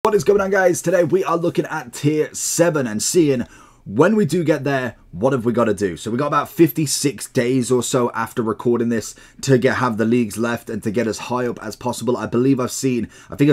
What is going on, guys? Today we are looking at tier 7 and seeing when we do get there, what have we got to do? So we got about 56 days or so after recording this to have the leagues left and to get as high up as possible. I think I've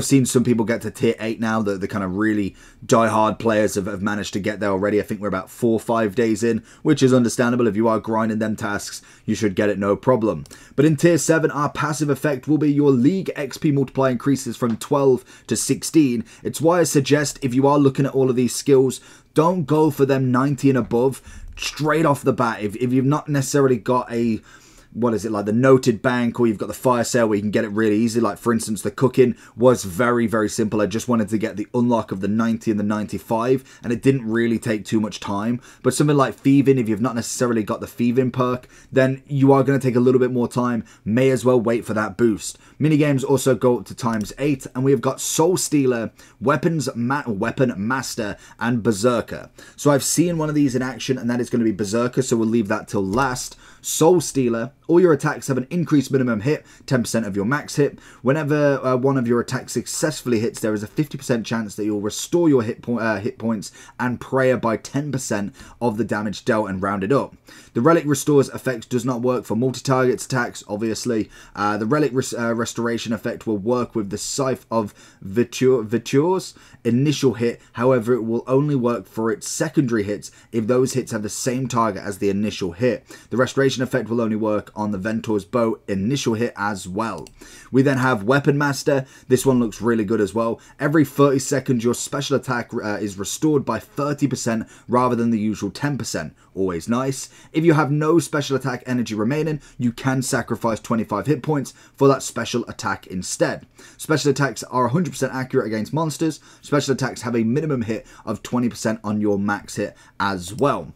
seen some people get to tier 8 now. The kind of really die-hard players have managed to get there already. I think we're about 4 or 5 days in, which is understandable. If you are grinding them tasks, you should get it no problem. But in tier 7, our passive effect will be your league XP multiplier increases from 12 to 16. It's why I suggest, if you are looking at all of these skills, don't go for them 90 and above straight off the bat. If you've not necessarily got a, what is it, like the noted bank, or you've got the fire sale where you can get it really easy. Like, for instance, the cooking was very, very simple. I just wanted to get the unlock of the 90 and the 95, and it didn't really take too much time. But something like thieving, if you've not necessarily got the thieving perk, then you are going to take a little bit more time. May as well wait for that boost. Minigames also go up to ×8, and we have got Soul Stealer, Weapon Master, and Berserker. So I've seen one of these in action, and that is going to be Berserker, so we'll leave that till last. Soul Stealer, all your attacks have an increased minimum hit, 10% of your max hit. Whenever one of your attacks successfully hits, there is a 50% chance that you'll restore your hit points and prayer by 10% of the damage dealt and rounded up. The Relic Restores effect does not work for multi-target attacks, obviously. The Relic Restoration effect will work with the Scythe of Viture's initial hit. However, it will only work for its secondary hits if those hits have the same target as the initial hit. The Restoration effect will only work on the Ventor's bow initial hit as well. We then have Weapon Master. This one looks really good as well. Every 30 seconds, your special attack is restored by 30% rather than the usual 10%. Always nice. If you have no special attack energy remaining, you can sacrifice 25 hit points for that special attack instead. Special attacks are 100% accurate against monsters. Special attacks have a minimum hit of 20% on your max hit as well.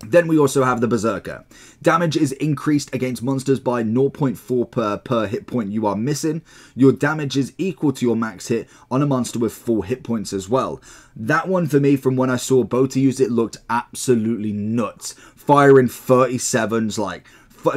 Then we also have the Berserker. Damage is increased against monsters by 0.4 per hit point you are missing. Your damage is equal to your max hit on a monster with 4 hit points as well. That one, for me, from when I saw Bota use it, looked absolutely nuts. Firing 37s like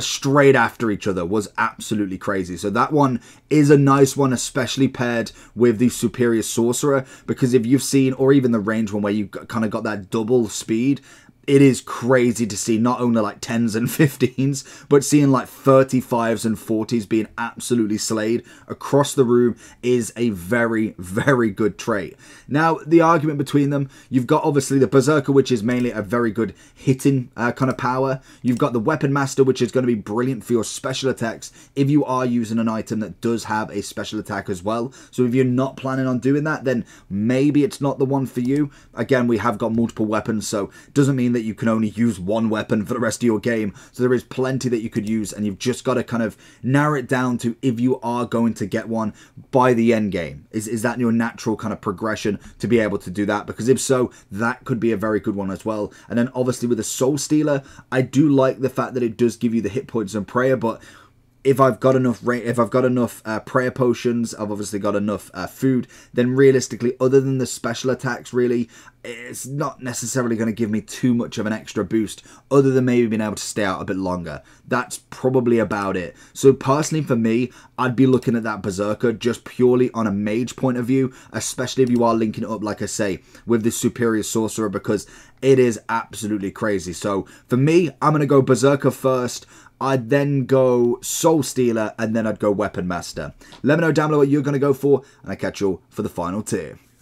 straight after each other was absolutely crazy. So that one is a nice one, especially paired with the Superior Sorcerer, because if you've seen, or even the range one where you kind of got that double speed, it is crazy to see not only like 10s and 15s, but seeing like 35s and 40s being absolutely slayed across the room is a very, very good trait. Now, the argument between them, you've got obviously the Berserker, which is mainly a very good hitting kind of power. You've got the Weapon Master, which is going to be brilliant for your special attacks if you are using an item that does have a special attack as well. So if you're not planning on doing that, then maybe it's not the one for you. Again, we have got multiple weapons, so it doesn't mean that you can only use one weapon for the rest of your game. So there is plenty that you could use, and you've just got to kind of narrow it down to if you are going to get one by the end game. Is that your natural kind of progression to be able to do that? Because if so, that could be a very good one as well. And then obviously with the Soul Stealer, I do like the fact that it does give you the hit points and prayer, but if I've got enough prayer potions, I've obviously got enough food, then realistically, other than the special attacks, really, it's not necessarily going to give me too much of an extra boost, other than maybe being able to stay out a bit longer. That's probably about it. So personally for me, I'd be looking at that Berserker just purely on a mage point of view, especially if you are linking it up, like I say, with the Superior Sorcerer, because it is absolutely crazy. So for me, I'm going to go Berserker first. I'd then go Soul Stealer, and then I'd go Weapon Master. Let me know down below what you're going to go for, and I'll catch you all for the final tier.